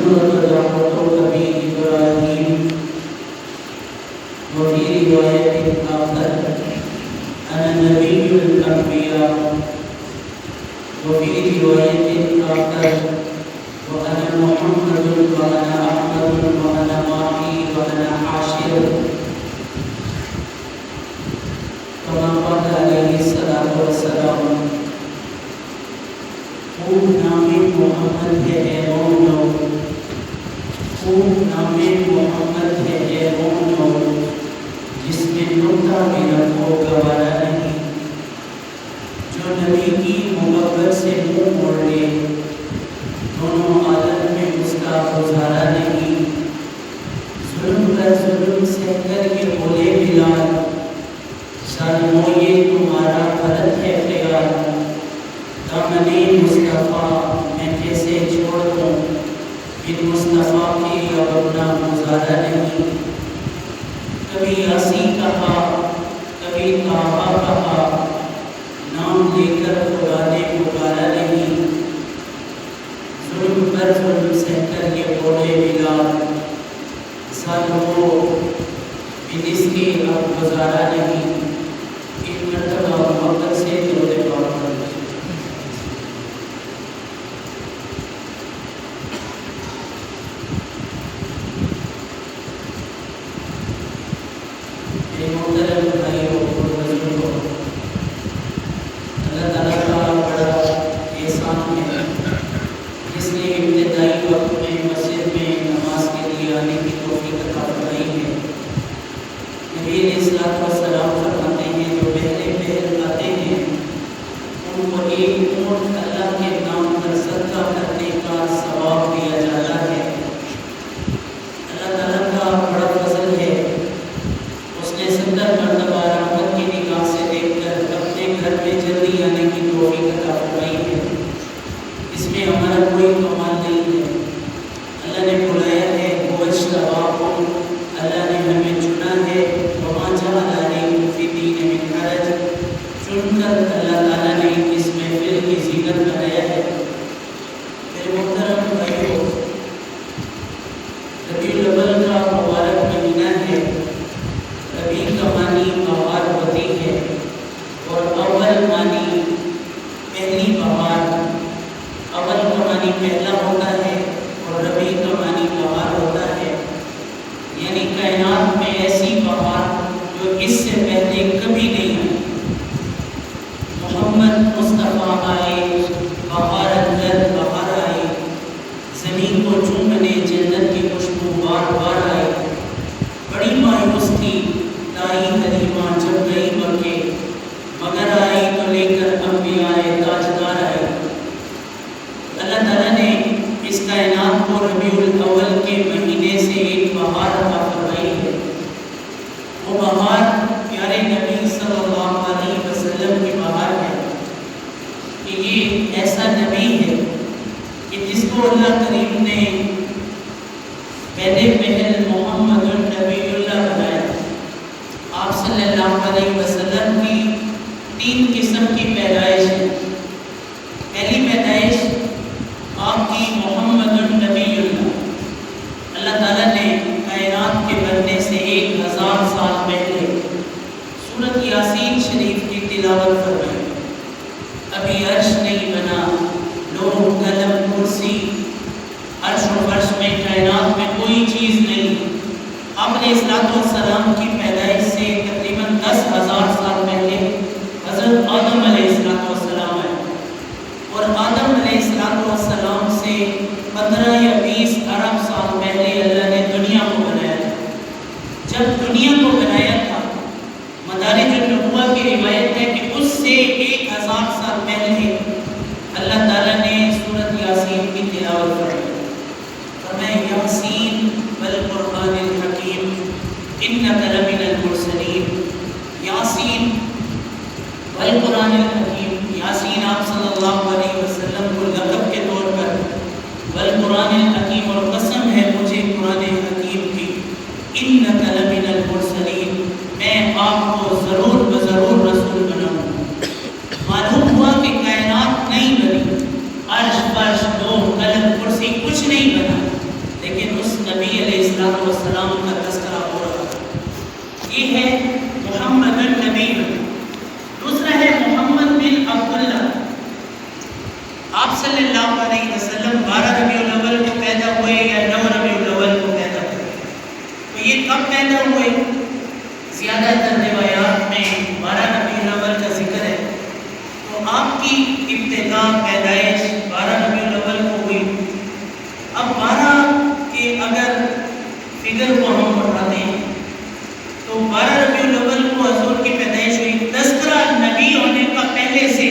وتمت دعوة أبي إبراهيم. وفي رواية آخر أنا نبي الأنبياء. وفي رواية آخر وأنا محمد وأنا أحمد وأنا ماحي وأنا حاشر. كما قال عليه الصلاة والسلام: خوب نام محمد ہے اے مومنو، خوب نام محمد ہے اے مومنو، جس میں نقطہ بھی رکھو گوارا نہیں. جو نبی کی محبت سے منہ موڑ لے، دونوں عالم میں اس کا گزارا نہیں. ظلم پر ظلم سہ کر یہ بولے بلال: ظالمو یہ تمہارا غلط ہے خیال. دامنِ مصطفیٰ میں کیسے چھوڑ دوں، بن مصطفیٰ کی اب اپنا گزارا نہیں. کبھی یاسی کہا کبھی طٰہٰ کہا، نام لے کر خدا نے پکارا نہیں. ظلم پر ظلم سہ کر یہ بولے بلال: ظالمو بن اس کے اب گزارا نہیں. ایک مرتبہ محبت سے درود پاک پڑھیں. میرے محترم بھائیوں اور بزرگوں، اللہ تعالیٰ کا بڑا احسان ہے جس نے ابتدائی وقت میں مسجد میں نماز کے لیے آنے کی توفیق عطا فرمائی ہے. نبی علیہ الصلوۃ والسلام فرماتے ہیں جو پہلے پہل آتے ہیں ان کو ایک اونٹ اللہ کے نام پر صدقہ کرنے کا ثواب دیا جاتا ہے. اللہ تعالیٰ کا بڑا فضل ہے، اس نے 70 مرتبہ رحمت کی نگاہ سے دیکھ کر اپنے گھر میں جلدی آنے کی توفیق عطا فرمائی ہے. اس میں ہمارا کوئی کمال نہیں ہے، اللہ نے بلایا ہے. وَاجْتَبَاكُمْ، اللہ نے ہمیں چنا ہے. وَمَا جَعَلَ عَلَيْكُمْ فِي الدِّينِ مِنْ حَرَجٍ، چن کر اللہ تعالیٰ نے اس محفل کی زینت بنایا ہے. میرے محترم بھائیوں، ربیع الاول کا مبارک مہینہ ہے. ربیع کا معنی بہار ہوتی ہے اور اول معنی پہلی بہار. اول کا معنی پہلا ہوتا ہے اور ربیع کا معنی بہار ہوتا ہے. یعنی کائنات میں ایسی بہار جو اس سے پہلے کبھی نہیں آئی. محمد مصطفیٰ آئے، بہار اندر بہار آئی، زمین کو چومنے جنت کی خوشبو بار بار آئی. بڑی مایوس تھی دائی حلیمہ جب گئی مکے، مگر آئی تو لے کر انبیاء تاجدار آئے. اللہ تعالیٰ نے اس کائنات کو ربیع الاول کے مہینے سے ایک بہار عطا فرمائی ہے. وہ بہار پیارے نبی صلی اللہ علیہ وسلم کی بہار ہے کہ یہ ایسا نبی ہے کہ جس کو اللہ کریم نے پہلے پہل محمد النبی اللہ بنایا. آپ صلی اللہ علیہ وسلم کی 3 قسم کی پیدائش ہے. پہلی پیدائش آپ کی محمد النبی اللہ. اللہ تعالیٰ نے کائنات کے بننے سے 1000 سال پہلے سورۃ یاسین شریف کی تلاوت فرمائی. ابھی عرش نہیں بنا، لوح قلم کرسی، عرش و فرش میں کائنات میں کوئی چیز نہیں. آپ علیہ السلام کی پیدائش سے تقریباً 10,000 سال پہلے حضرت آدم علیہ السلام آئے اور آدم علیہ السلام سے 15 یا 20 ارب سال پہلے اللہ نے دنیا کو بنایا تھا. جب دنیا کو بنایا تھا، مدارج النبوہ کی روایت ہے کہ اس سے 1000 سال پہلے اللہ تعالیٰ نے سورۃ یاسین کی تلاوت فرمائی. فرمایا یاسین والقرآن الحکیم انک لمن المرسلین. یاسین والقرآن الحکیم، یاسین آپ صلی اللہ علیہ وسلم کو لقب کے طور پر، والقرآن الحکیم اور قسم ہے مجھے قرآن حکیم کی، انک لمن المرسلین، میں آپ کو ضرور بضرور رسول بناؤں. معلوم ہوا کہ کائنات نہیں بنی، عرش فرش لوح قلم کرسی کچھ نہیں بنا، اللہ علیہ وسلم 12 ربیع الاول کو پیدا ہوئے یا 9 ربیع الاول کو پیدا ہوئے؟ تو یہ کب پیدا ہوئے؟ زیادہ تر روایات میں 12 ربیع الاول کا ذکر ہے، تو آپ کی ابتدا پیدائش 12 ربیع الاول کو ہوئی۔ اب 12 کے اگر فگر کو ہم اٹھاتے ہیں تو 12 ربیع الاول کو حضور کی پیدائش ہوئی، تذکرہ نبی ہونے کا پہلے سے،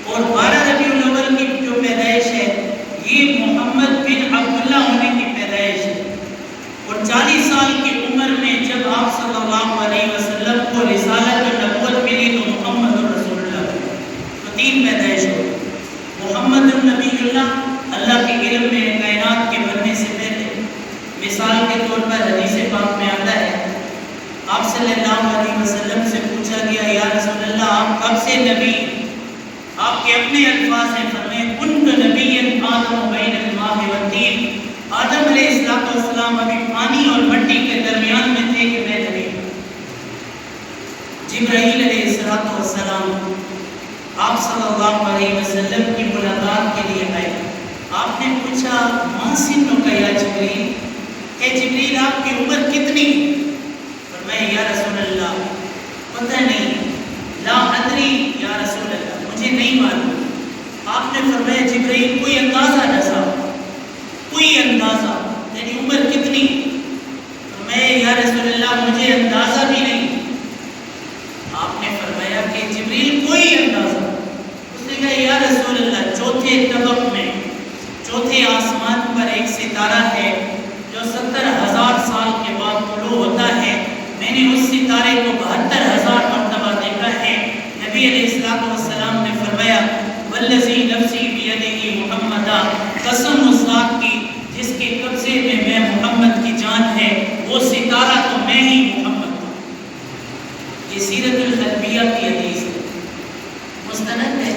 اور 12 ربیع الاول کی جو پیدائش ہے یہ محمد بن عبداللہ ہونے کی پیدائش ہے، اور 40 سال کی عمر میں جب آپ صلی اللہ علیہ وسلم کو رسالت و نبوت ملی تو محمد رسول اللہ، تو 3 پیدائش ہوئی۔ محمد النبی اللہ کے علم میں کائنات کے بننے سے پہلے، مثال کے طور پر حدیث پاک میں آتا ہے آپ صلی اللہ علیہ وسلم سے پوچھا گیا یا رسول اللہ آپ کب سے نبی؟ آپ کے اپنے الفاظ ہیں، فرمائے کنت نبیا آدم بین الماء والطین، آدم علیہ السلام ابھی پانی اور مٹی کے درمیان میں تھے کہ میں نبی ہوں۔ جبرائیل علیہ السلام آپ صلی اللہ علیہ وسلم کی ملاقات کے لیے آئے، آپ نے پوچھا ما سنک یا جبریل، اے جبریل آپ کی عمر کتنی؟ فرمایا یا رسول اللہ پتہ نہیں، لا ادری یا رسول اللہ مجھے نہیں معلوم۔ آپ نے فرمایا جبریل کوئی اندازہ نہ، کوئی اندازہ یعنی عمر کتنی؟ فرمایا یا رسول اللہ مجھے اندازہ بھی نہیں۔ آپ نے فرمایا کہ جبریل کوئی اندازہ؟ اس نے کہا یا رسول اللہ چوتھے طبق میں، چوتھے آسمان پر ایک ستارہ ہے جو 70,000 سال کے بعد طلوع ہوتا ہے، میں نے اس ستارے کو 72,000 مرتبہ دیکھا ہے۔ نبی علیہ السلام نے فرمایا والذی نفسی بیدہ محمدہ، قسم اس ذات کی جس کے قبضے میں محمد کی جان ہے، وہ ستارہ تو میں ہی محمد ہوں۔ یہ سیرت الحلبیہ کی حدیث ہے، مستند ہے۔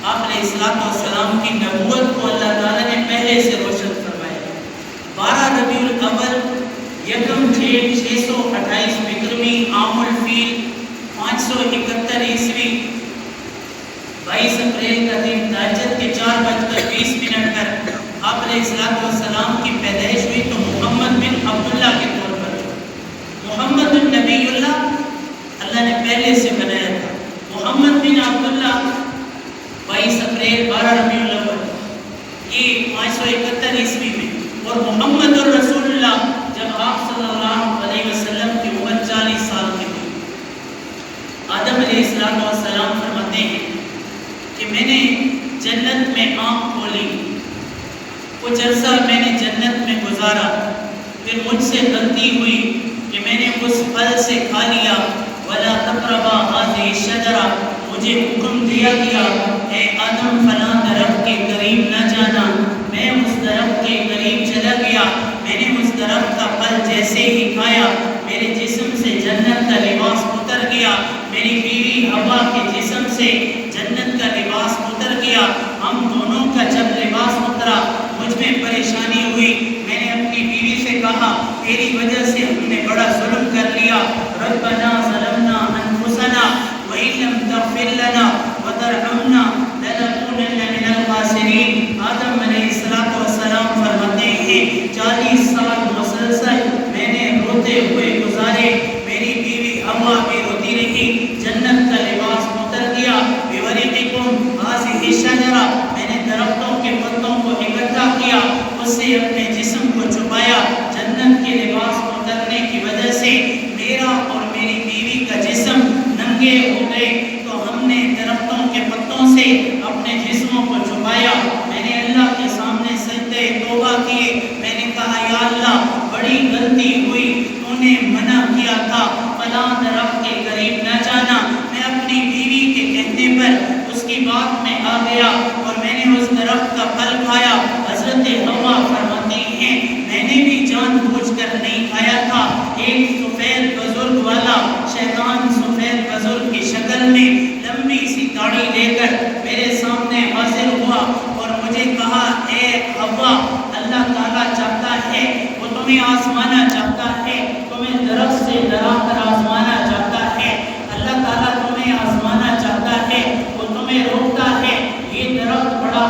آپ علیہ السلام کی نبوت کو اللہ تعالیٰ نے پہلے سے روشن فرمایا۔ 12 ربیع الاول یکم جیٹ 628 وکرمی عام الفیل 571 عیسوی 22 اپریل کا دن تہجد کے 4:20 پر آپ علیہ السلام کی پیدائش ہوئی تو محمد بن عبداللہ کے طور پر۔ محمد النبی اللہ نے پہلے سے بنایا تھا، محمد بن عبداللہ 22 اپریل 12 ربیع الاول یہ 571 عیسوی میں، اور محمد الرسول اللہ جب آپ صلی اللہ علیہ وسلم کی عمر 40 سال کی ہوئی۔ آدم علیہ السلام فرماتے ہیں کہ میں نے جنت میں آنکھ کھولی، کچھ عرصہ میں نے جنت میں گزارا، پھر مجھ سے غلطی ہوئی کہ میں نے اس پھل سے کھا لیا، وَلَا تَقْرَبَا هَٰذِهِ الشَّجَرَةَ، مجھے حکم دیا گیا اے آدم فلاں درخت کے قریب نہ جانا، میں اس درخت کے قریب چلا گیا، میں نے اس درخت کا پھل جیسے ہی کھایا میرے جسم سے جنت کا لباس اتر گیا، میری بیوی حوا کے جسم سے جنت کا لباس اتر گیا، ہم دونوں کا جب لباس اترا مجھ میں پریشانی ہوئی، میں نے اپنی بیوی سے کہا تیری وجہ سے ہم نے بڑا ظلم کر لیا، ربنا ظلمنا انفسنا وَإِن لَّمْ تَغْفِرْ لَنَا وَتَرْحَمْنَا لَنَكُونَنَّ مِنَ الْخَاسِرِينَ۔ آدم علیہ السلام فرماتے ہیں 40 سال مسلسل میں نے روتے ہوئے گزارے، میری بیوی حوا بھی روتی رہی، جنت کا لباس اتر گیا، بِوَرِقِكُمْ هَٰذِهِ الشَّجَرَةَ، میں نے درختوں کے پتوں کو اکٹھا کیا، اس سے اپنے جسم کو چھپایا، جنت کے لباس اترنے کی وجہ سے میرا اور میری بیوی کا جسم ننگے ہو گئے، تو ہم نے درختوں کے پتوں سے اپنے جسموں کو چھپایا، میں نے اللہ کے سامنے سجدے توبہ کیے، میں نے کہا یا اللہ بڑی غلطی ہوئی، تو نے منع کیا تھا فلاں درخت کے قریب نہ جانا، میں اپنی بیوی کے کہنے پر اس کی بات میں آ گیا اور میں نے اس درخت کا پھل کھایا۔ حضرت حوا فرماتی ہیں میں نے بھی جان بوجھ کر نہیں کھایا تھا، ایک سفید بزرگ والا شیطان سفید بزرگ کی شکل میں لمبی سی داڑھی لے کر میرے سامنے حاضر ہوا اور مجھے کہا اے حوا اللہ تعالیٰ چاہتا ہے وہ تمہیں آزمانا چاہتا ہے، تمہیں درخت سے ڈرا کر آزمانا چاہتا ہے، اللہ تعالیٰ تمہیں آزمانا چاہتا ہے، وہ تمہیں روکتا ہے، یہ درخت بڑا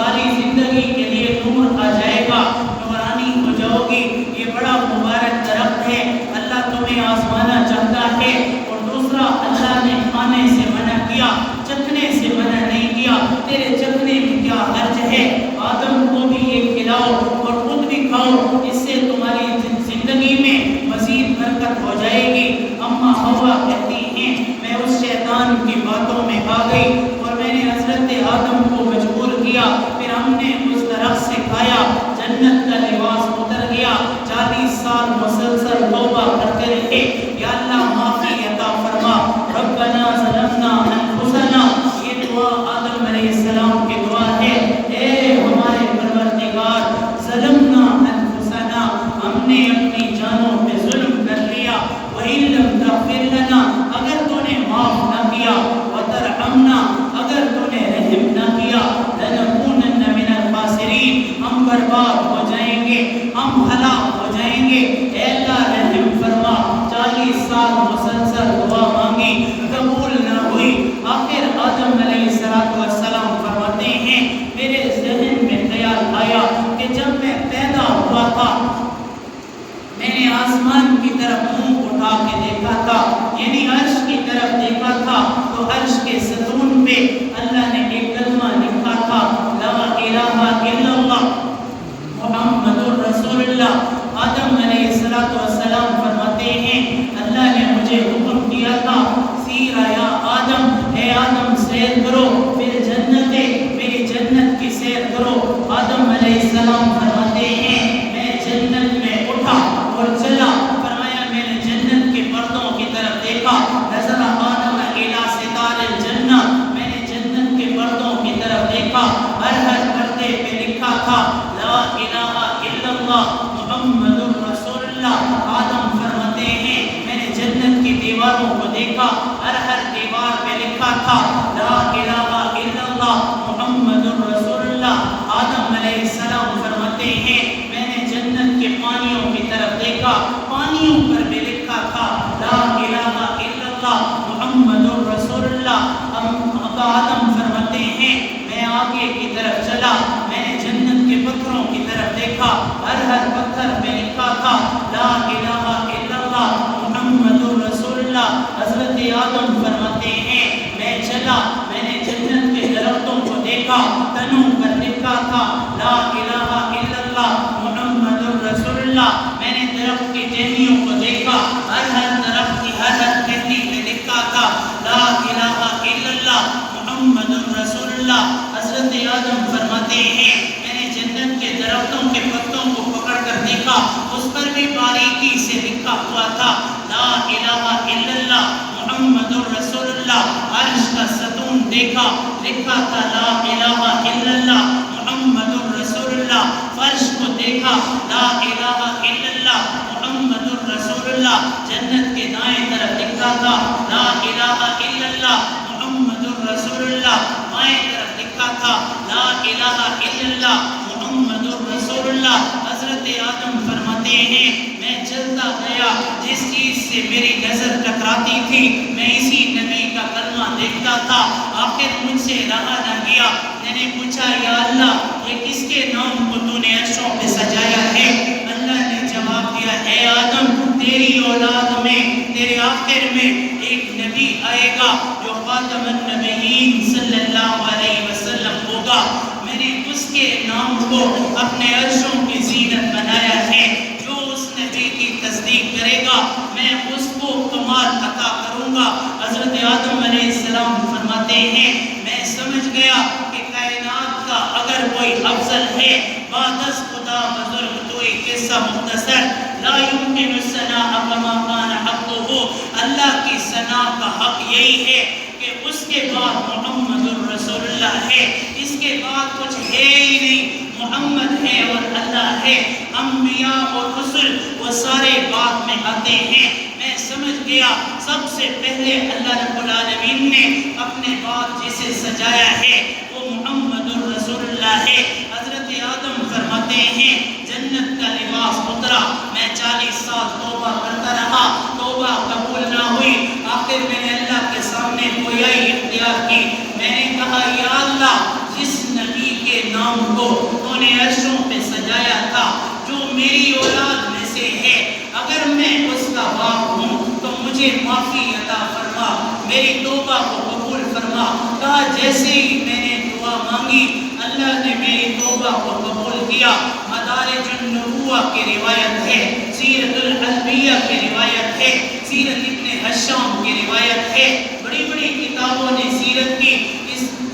ساری زندگی کے لیے نور آ جائے گا، نورانی ہو جاؤ گی۔ یہ بڑا مبارک درخت ہے، اللہ تمہیں آزمانا چاہتا ہے۔ اور دوسرا، اللہ نے کھانے سے منع کیا، چکھنے سے منع نہیں کیا۔ تیرے چکھنے میں کیا حرج ہے؟ آدم کو بھی یہ کھلاؤ اور خود بھی کھاؤ، اس سے تمہاری زندگی میں مزید برکت ہو جائے گی۔ اما حوا کہتی ہیں میں اس شیطان کی باتوں میں آ گئی اور میں نے حضرت آدم کو مجبور کیا، پھر ہم نے اس درخت سے کھایا، جنت کا لباس اتر گیا۔ 40 سال مسلسل توبہ کرتے رہے، یا اللہ معافی عطا فرما، ربنا ظلمنا انفسنا۔ یہ دعا آدم علیہ السلام کی دعا ہے، اے ہمارے پروردگار، ظلمنا انفسنا، ہم نے اپنی جانوں پہ ظلم کر لیا، وَإِن لَّمْ تَغْفِرْ لَنَا، اگر تو نے معاف نہ کیا، وَتَرْحَمْنَا، اگر تو نے رحم نہ کیا، لَنَكُونَنَّ مِنَ الْخَاسِرِينَ، ہم برباد ہو جائیں گے، ہم ہلاک ہو جائیں گے۔ اے اللہ رحم فرما۔ 40 سال مسلسل دعا مانگی، قبول نہ ہوئی۔ آخر آدم علیہ السلام فرماتے ہیں میرے ذہن میں خیال آیا کہ جب میں پیدا ہوا تھا میں نے آسمان کی طرف منہ اٹھا کے دیکھا تھا، یعنی عرش کی طرف دیکھا تھا، تو عرش کے ستون پہ اللہ نے ایک کلمہ لکھا تھا، لا الہ الا اللہ محمد الرسول اللہ۔ آدم علیہ السلام فرماتے ہیں اللہ نے مجھے حکم دیا تھا، سیرا یا آدم، اے آدم سیر کرو، پھر میری جنت کی سیر کرو۔ آدم علیہ السلام فرماتے ہیں میں جنت میں اٹھا اور چلا، فرمایا میں نے جنت کے پردوں کی طرف دیکھا، نظر آدم الی ستار الجنہ، میں نے جنت کے پردوں کی طرف دیکھا، ہر پردے پہ لکھا تھا لا الہ الا اللہ محمد الرسول اللہ۔ آدم فرماتے ہیں میں نے جنت کی دیواروں کو دیکھا، ہر دیوار پہ لکھا تھا لا الہ الا اللہ محمد الرسول اللہ۔ آدم علیہ السلام فرماتے ہیں میں نے جنت کے پانیوں کی طرف دیکھا، پانیوں پر بھی لکھا تھا لا الہ الا اللہ محمد الرسول اللہ۔ آدم فرماتے ہیں میں آگے کی طرف چلا، میں نے جنت کے پتھروں کی طرف دیکھا، ہر پتھر پہ لکھا تھا لا الہ الا اللہ محمد الرسول اللہ۔ حضرت آدم فرماتے ہیں میں چلا، میں نے جنت کے درختوں کو دیکھا، تنوں پر لکھا تھا لا الہ الا اللہ محمد الرسول اللہ۔ میں نے درخت کی ٹہنیوں کو دیکھا، ہر درخت کی ہر ٹہنی پہ لکھا تھا لا الہ الا اللہ محمد الرسول اللہ۔ حضرت آدم فرماتے ہیں میں نے جنت کے درختوں کے پتوں کو پکڑ کر دیکھا، اس پر بھی باریکی سے لکھا ہوا تھا لا الہ الا اللہ محمد الرسول اللہ۔ عرش کا ستون دیکھا، لکھا تھا لا الہ الا اللہ محمد الرسول اللہ۔ فرش کو دیکھا لا الہ الا اللہ محمد الرسول اللہ۔ جنت کے دائیں طرف لکھا تھا لا الہ الا اللہ محمد الرسول اللہ۔ بائیں طرف لکھا تھا لا الہ الا اللہ محمد الرسول اللہ۔ حضرت آدم فرماتے ہیں میں چلتا گیا، جس چیز سے میری نظر ٹکراتی تھی میں اسی نبی کا کلمہ دیکھتا تھا، آخر مجھ سے رہا نہ گیا۔ میں نے پوچھا یا اللہ یہ کس کے نام کو تو نے عرشوں پہ سجایا ہے؟ اللہ نے جواب دیا اے آدم تیری اولاد میں تیرے آخر میں ایک نبی آئے گا جو خاتم النبیین صلی اللہ علیہ وسلم ہوگا، میں نے اس کے نام کو اپنے عرشوں کی زینت بنایا ہے۔ جو اس نبی کی تصدیق کرے گا میں اس کو کمال عطا کروں گا۔ حضرت آدم علیہ السلام فرماتے ہیں میں سمجھ گیا کہ کائنات کا اگر کوئی افضل ہے بعد از خدا بزرگ تو ایک قصہ مختصر، لا يمكن الثناء كما كان حقه، اللہ کی ثنا کا حق یہی ہے کہ اس کے بعد محمد الرسول اللہ ہے، اس کے بعد کچھ ہے ہی نہیں، محمد ہے اور اللہ ہے۔ انبیاء اور رسل وہ سارے بعد میں آتے ہیں۔ میں سمجھ گیا سب سے پہلے اللہ رب العالمین نے اپنے بعد جسے سجایا ہے وہ محمد الرسول اللہ ہے۔ حضرت آدم فرماتے ہیں جنت کا لباس اترا، میں 40 سال توبہ کرتا رہا، توبہ قبول نہ ہوئی، آخر میں نے اللہ کے سامنے گویائی اختیار کی۔ میں نے کہا یا اللہ جس نبی کے نام کو تو نے عرشوں پہ سجایا تھا. جو میری اولاد میں سے ہے اگر میں اس کا باپ ہوں تو مجھے معافی عطا فرما, میری توبہ کو قبول فرما. کہا جیسے ہی میں نے دعا مانگی اللہ نے میری توبہ کو قبول کیا. مدارج النبوہ کی روایت ہے, سیرت الانبیاء کی روایت ہے, سیرت ابن حشام کی روایت ہے. بڑی بڑی کتابوں نے سیرت کی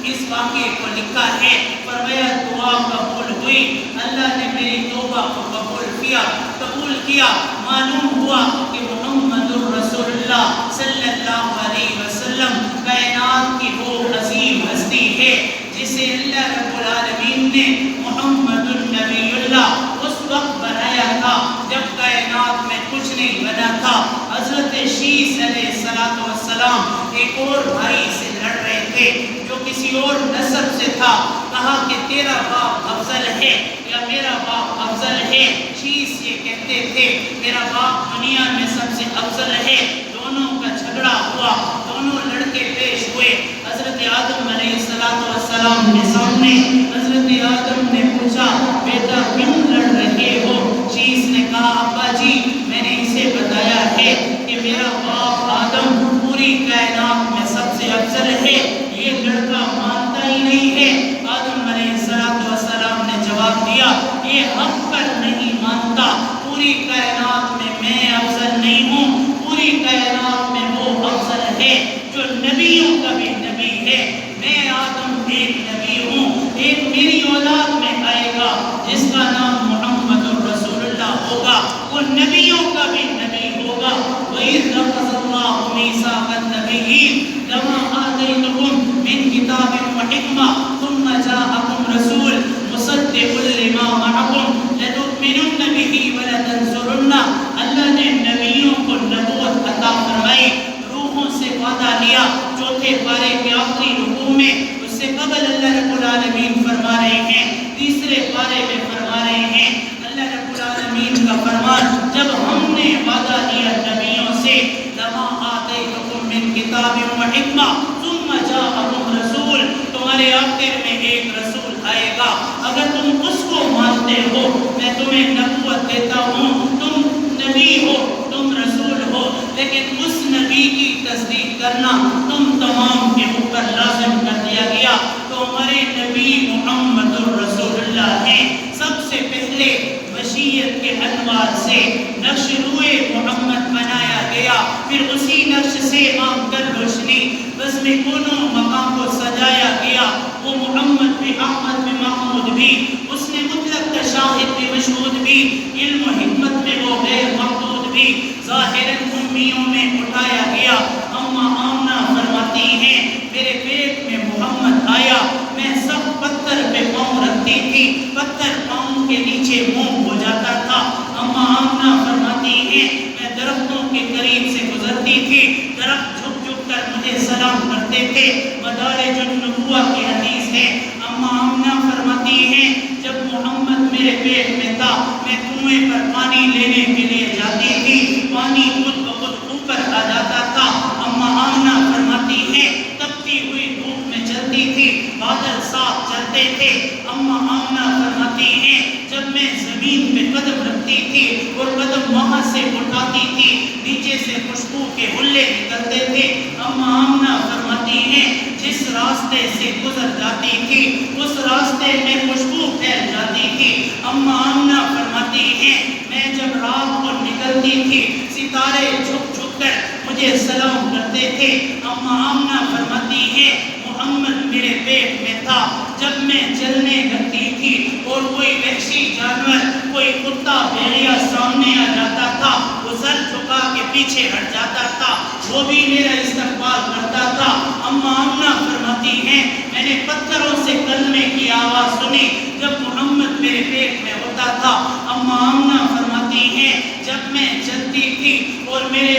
اس واقعے کو لکھا ہے. فرمایا دعا قبول ہوئی, اللہ نے میری توبہ کو قبول کیا. معلوم ہوا کہ محمد رسول اللہ صلی اللہ علیہ وسلم کائنات کی وہ عظیم ہستی ہے جسے اللہ رب العالمین نے محمد النبی اللہ اس وقت بنایا تھا جب کائنات میں کچھ نہیں بنا تھا. حضرت شیث علیہ السلام ایک اور بھائی سے لڑ رہے تھے جو کسی اور نسب سے تھا. کہا کہ تیرا باپ افضل ہے یا میرا باپ افضل ہے. شیث یہ کہتے تھے میرا باپ دنیا میں سب سے افضل ہے. دونوں کا جھگڑا ہوا, دونوں لڑکے پیش ہوئے حضرت آدم علیہ السلام کے سامنے. حضرت آدم نے پوچھا بیٹا کیوں لڑ رہے ہو؟ شیث نے کہا ابا جی میں نے اسے بتایا ہے کہ میرا باپ آدم پوری کائنات میں سب سے افضل ہے. یہ لڑکا مانتا ہی نہیں ہے. آدم علیہ السلام نے جواب دیا یہ حق پر نہیں مانتا. پوری کائنات میں افضل نہیں ہوں, پوری کائنات میں وہ افضل ہے جو نبیوں کا بھی نبی ہے. میں آدم ایک نبی ہوں, ایک میری اولاد میں آئے گا جس کا نام محمد رسول اللہ ہوگا, وہ نبیوں کا بھی نبی ہوگا. وَإِذْ أَخَذَ اللَّهُ مِيثَاقَ النَّبِيِّينَ لَمَا آتَيْتُكُم مِّن كِتَابٍ وَحِكْمَةٍ ثُمَّ جَاءَكُمْ رَسُولٌ مُصَدِّقٌ لِّمَا مَعَكُمْ لَتُؤْمِنُنَّ بِهِ وَلَتَنصُرُنَّهُ. اللہ نے نبیوں کو نبوت عطا فرمائی, روحوں سے وعدہ لیا. چوتھے پارے کے آخری رکوع میں اس سے قبل اللہ رب العالمین فرما رہے ہیں, تیسرے پارے میں فرما رہے ہیں اللہ رب العالمین کا فرمان جب ہم نے وعدہ لیا نبیوں سے لما آتیتکم من کتاب و حکمہ ثم جاءکم رسول, تمہارے آخر میں ایک رسول آئے گا. اگر تم اس کو مانتے ہو میں تمہیں نبوت دیتا ہوں, تم نبی ہو, تم رسول ہو, لیکن اس نبی کی تصدیق کرنا تم تمام کے اوپر لازم کر دیا گیا. تو ہمارے نبی محمد الرسول اللہ ہیں. سب سے پہلے بشیت کے انوار سے نقش روئے محمد بنایا گیا, پھر اسی نقش سے عام کر روشنی بس میں کونوں مقام کو سجایا گیا. وہ محمد بھی احمد بھی محمود بھی, اس نے مطلق تشاہد بھی مشہود بھی, علم و حکمت میں وہ غیر محدود بھی, ظاہراً امیوں میں اٹھایا گیا. اماں آمنہ فرماتی ہیں میرے پیٹ میں محمد آیا, میں سب پتھر پہ پاؤں رکھتی تھی, پتھر پاؤں کے نیچے منہ ہو جاتا تھا. اماں آمنہ فرماتی ہیں میں درختوں کے قریب سے گزرتی تھی, درخت جھک جھک کر مجھے سلام کرتے تھے. مدارج النبوہ کی حدیث ہے. اماں آمنہ فرماتی ہیں جب محمد میرے پیٹ میں تھا میں کنویں پر پانی لینے کے لیے جاتی تھی, پانی خود بخود اوپر آ جاتا تھا. اماں آمنہ فرماتی ہیں تپتی ہوئی دھوپ میں چلتی تھی, بادل صاف چلتے تھے. اماں آمنہ فرماتی ہیں جب میں زمین پہ قدم رکھتی تھی اور قدم وہاں سے اٹھاتی تھی نیچے سے خوشبو کے حلے نکلتے تھے. اماں آمنہ فرماتی ہیں جس راستے سے گزر جاتی تھی اس راستے میں خوشبو پھیل جاتی تھی. اماں آمنہ فرماتی ہیں میں جب رات کو نکلتی تھی ستارے جھک جھک کر مجھے سلام کرتے تھے. اماں آمنہ فرماتی ہیں محمد میرے پیٹ میں تھا, جب میں چلنے لگتی تھی اور کوئی وحشی جانور, کوئی کتا بھیڑیا سامنے آ جاتا تھا, وہ سر جھکا کے پیچھے ہٹ جاتا تھا, وہ بھی میرا استقبال کرتا تھا. اماں آمنہ فرماتی ہیں میں نے پتھروں سے کلمے کی آواز سنی جب محمد میرے پیٹ میں ہوتا تھا. اماں آمنہ فرماتی ہیں جب میں چلتی تھی اور میرے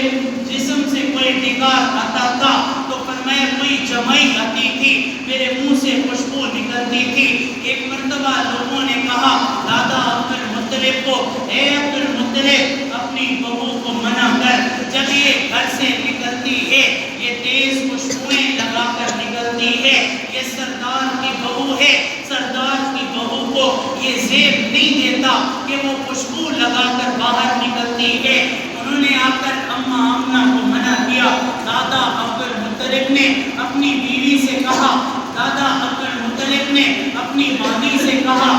جسم سے کوئی ڈگار آتا تھا تو فرمایا کوئی جمائی آتی تھی, میرے منہ سے خوشبو نکلتی تھی. ایک مرتبہ لوگوں نے کہا دادا عبد المطلب کو, اے عبد المطلب اپنی بہو کو منع کر, جب یہ گھر سے نکلتی ہے یہ تیز خوشبوئیں لگا کر نکلتی ہے, یہ سردار کی بہو ہے, سردار کی بہو کو نہیں دیتا کہ وہ خوشبو لگا کر باہر نکلتی ہے۔ انہوں نے آ کر اماں آمنہ کو منع کیا۔ دادا عبد المطلب نے اپنی بیوی سے کہا، دادا عبد المطلب نے اپنی مامی سے کہا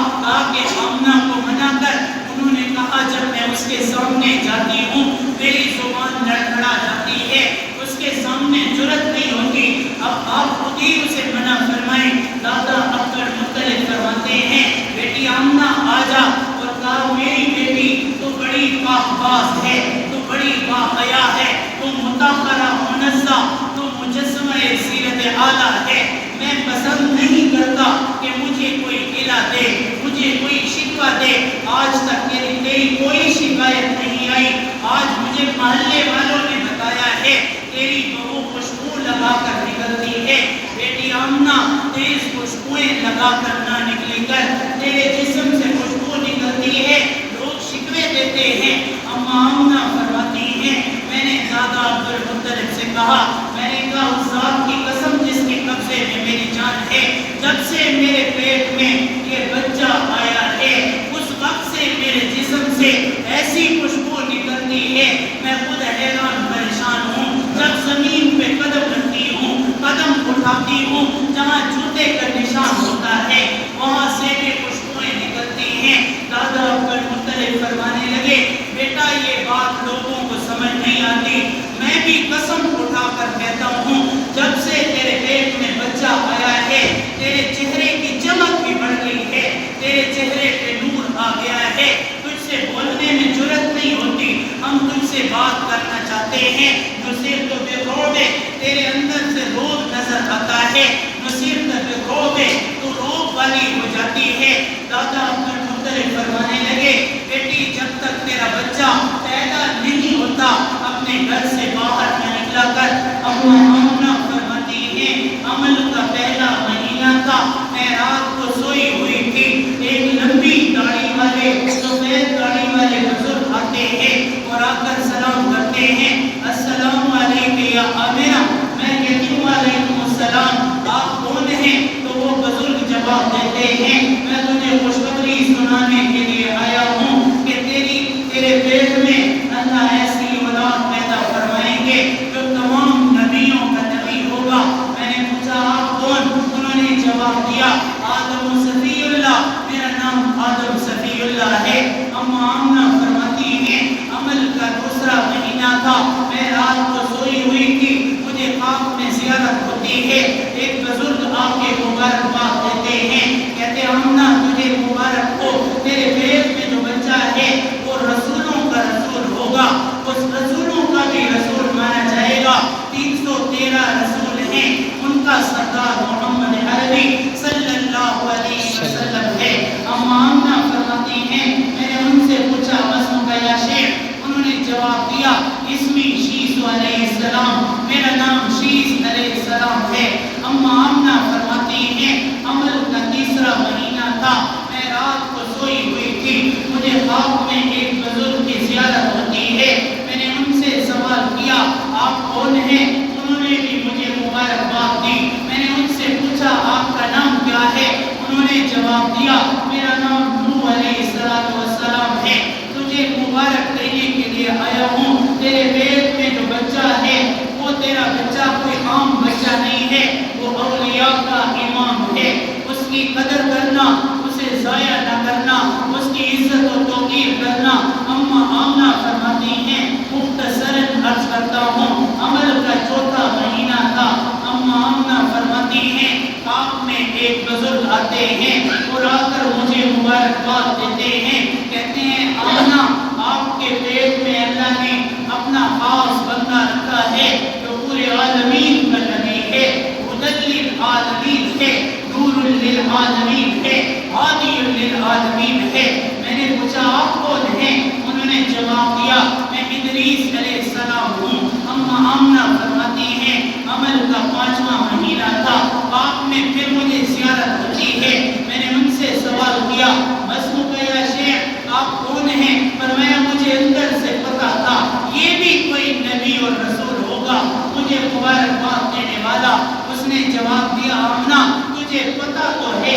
کہ آمنہ کو منع کر۔ انہوں نے کہا جب میں اس کے سامنے جاتی ہوں میری زبان لڑکھڑا جاتی ہے، اس کے سامنے جرأت نہیں ہوتی، اب آپ خود ہی اسے منع فرمائیں۔ دادا عبد المطلب فرماتے ہیں بیٹی آمنہ آ جا، اور کہا میری بیٹی تو بڑی پاک باز ہے، تو بڑی باحیا ہے، تو مطہرہ منزہ، تو مجسمہ سیرت اعلیٰ ہے۔ میں پسند نہیں کرتا کہ مجھے کوئی گلہ دے، مجھے کوئی شکوہ دے، آج تک تیری کوئی شکایت نہیں آئی۔ آج مجھے محلے والوں نے بتایا ہے تیری بہو خوشبو لگا کر نکلتی ہے۔ بیٹی آمنہ تیز خوشبوئیں لگا کر نہ نکلی کر، تیرے جسم سے خوشبو نکلتی ہے، لوگ شکوے دیتے ہیں۔ اماں آمنہ فرماتی ہیں میں نے دادا عبد المطلب سے کہا، میں نے کہا اس ذات کی قسم جس کے قبضے میں میری جان ہے، جب سے میرے پیٹ میں یہ بچہ آیا ہے اس وقت سے میرے جسم سے ایسی خوشبو نکلتی ہے، میں خود حیران پریشان ہوں۔ جب زمین پہ قدم رکھتی ہوں، قدم اٹھاتی ہوں، جہاں جوتے کا نشان ہوتا ہے وہاں سے بھی خوشبوئیں نکلتی ہیں۔ دادا عبد المطلب فرمانے لگے بیٹا یہ بات لوگوں کو سمجھ نہیں آتی، میں بھی قسم اٹھا کر کہتا ہوں جب سے تیرے پیٹ میں بچہ آیا ہے تیرے چہرے کی چمک بھی بڑھ گئی ہے، تیرے چہرے پہ نور آ گیا ہے، تجھ سے بولنے میں جرأت نہیں ہوتی، ہم تجھ سے بات کرنا چاہتے ہیں، نصیر تو بے روب ہے، تیرے اندر سے روب نظر آتا ہے، نصیر تو بے روب ہے، تو روب والی ہو جاتی ہے۔ دادا عبد المطلب فرمانے لگے بیٹی جب تک تیرا بچہ پیدا نہیں ہوتا اپنے گھر سے باہر نہ نکلا کر۔ اماں آمنہ فرماتی ہیں عمل کا پہلا مہینہ تھا، میں رات کو سوئی ہوئی تھی، ایک لمبی داڑھی والے سفید داڑھی والے بزرگ آتے ہیں اور آ کر سلام کرتے ہیں، السلام علیکم یا آمنہ۔ میں کہتی ہوں علیکم السلام، آپ کون ہیں؟ تو وہ بزرگ جواب دیتے ہیں میں تجھے خوشخبری سنانے کے لیے آیا ہوں کہ تیرے پیٹ میں اللہ ایسی اولاد پیدا فرمائیں گے جو تمام نبیوں کا نبی ہوگا۔ میں نے پوچھا آپ کون؟ انہوں نے جواب دیا آدم صفی اللہ، میرا نام آدم صفی اللہ ہے۔ اماں آمنہ فرماتی ہیں عمل کا دوسرا مہینہ تھا، میں رات کو سوئی ہوئی تھی، مجھے خواب میں زیارت ہوتی ہے، ایک بزرگ آ کے مبارکباد دیتے ہیں، کہتے آمنہ تجھے مبارک ہو، تیرے پیٹ میں جو بچہ ہے وہ رسولوں کا رسول ہوگا، اس رسولوں کا بھی رسول مانا جائے گا، 313 رسول ہیں، ان کا سردار محمد عربی صلی اللہ علیہ وسلم ہے۔ اماں آمنہ فرماتی ہیں میں نے ان سے پوچھا اسمک یا شیخ، انہوں نے جواب دیا اسمی شیس علیہ السلام، میرا نام شیس علیہ السلام ہے۔ اماں آمنہ فرماتی ہیں عمل کا تیسرا مہینہ تھا، میں رات کو سوئی ہوئی تھی، مجھے خواب میں ایک بزرگ کی زیارت ہوتی ہے، میں نے ان سے سوال کیا آپ کون ہیں؟ انہوں نے بھی مجھے مبارکباد دی، میں نے ان سے پوچھا آپ کا نام کیا ہے؟ انہوں نے جواب دیا میرا نام نوح علیہ السلام ہے، تجھے مبارک دینے کے لیے آیا ہوں، تیرے پیٹ میں جو بچہ ہے وہ تیرا بچہ کوئی عام بچہ نہیں ہے، وہ اولیاء کا امام ہے، اس کی قدر کرنا، اسے ضائع نہ کرنا، اس کی عزت و توقیر کرنا۔ اماں آمنہ فرماتی ہیں مختصراً عرض کرتا ہوں عمل کا چوتھا مہینہ تھا، اماں آمنہ فرماتی ہیں خواب میں ایک بزرگ آتے ہیں اور آ کر مجھے مبارکباد دیتے ہیں، کہتے ہیں آمنہ آپ کے پیٹ میں اللہ نے اپنا خاص بندہ رکھا ہے جو پورے عالمین کا نبی ہے، ہدی للعالمین ہے، نور للعالمین ہے، ہادی للعالمین ہے۔ میں نے پوچھا آپ کون ہیں؟ انہوں نے جواب دیا میں ادریس علیہ السلام ہوں۔ اماں آمنہ فرماتی ہیں عمل کا 5واں مہینہ تھا، خواب میں پھر مجھے زیارت ہوتی ہے، میں نے ان سے سوال کیا اسمک یا شیخ آپ کون ہیں؟ فرمایا مجھے اندر سے پتا تھا یہ بھی کوئی نبی اور رسول ہوگا، مجھے مبارکباد دینے والا۔ اس نے جواب دیا آمنہ تجھے پتا تو ہے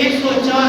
104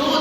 2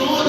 2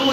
2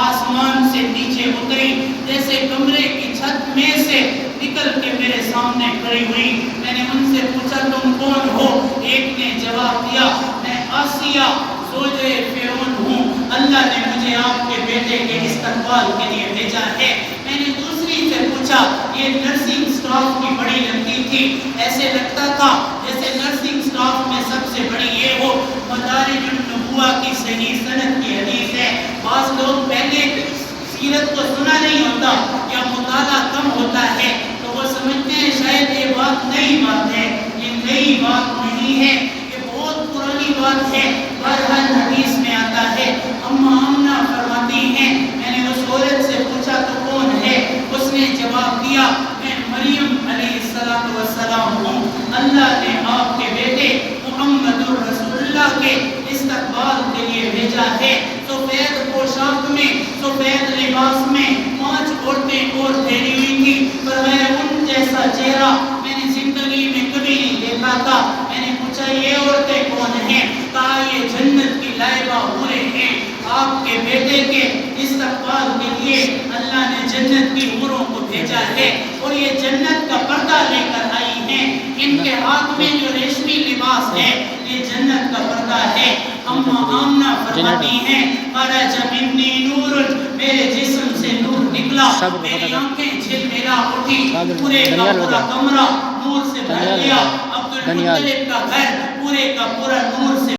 آسمان سے نیچے اتری، جیسے کمرے کی چھت میں سے نکل کے میرے سامنے کھڑی ہوئی۔ میں نے ان سے پوچھا تم کون ہو؟ ایک نے جواب دیا میں آسیہ زوجہ فرعون ہوں، اللہ نے مجھے آپ کے بیٹے کے استقبال کے لیے بھیجا ہے۔ میں نے دوسری سے پوچھا، یہ نرسنگ سٹاف کی بڑی لمبی تھی، ایسے لگتا تھا جیسے نرسنگ سٹاف میں سب سے بڑی یہ ہو۔ مدارج النبوہ کی صحیح سند کی حدیث ہے، بعض لوگ پہلے سیرت کو سنا نہیں ہوتا یا مطالعہ کم ہوتا ہے تو وہ سمجھتے ہیں شاید یہ بات نئی بات ہے۔ یہ نئی بات نہیں ہے، یہ بہت پرانی بات ہے، بہرحال حدیث میں آتا ہے۔ اما آمنہ فرماتی ہیں میں نے اس عورت سے پوچھا تو کون ہے؟ اس نے جواب دیا میں مریم علیہ السلام ہوں، اللہ نے آپ کے بیٹے محمد الرسول اللہ کے استقبال کے لیے بھیجا ہے۔ سفید پوشاک میں، سفید لباس میں 5 عورتیں اور ٹھہری ہوئی تھی، فرمایا ان جیسا چہرہ میں نے زندگی میں کبھی نہیں دیکھا تھا۔ میں نے پوچھا یہ عورتیں کون ہیں؟ کہا یہ جنت کی لائبہ حوریں ہیں، آپ کے بیٹے کے استقبال کے لیے اللہ نے جنت کی حوروں کو بھیجا ہے اور یہ جنت کا پردہ لے کر آئی ہیں۔ ان کے ہاتھ میں جو ریشمی لباس ہے یہ جنت کا پردہ ہے۔ اما آمنہ فرماتی ہیں خرج منی نور، میرے جسم سے نور نکلا، میری آنکھیں جھلملا اٹھی، پورے کا پورا کمرہ نور سے بھر گیا، عبد المطلب کا گھر پورے کا پورا نور سے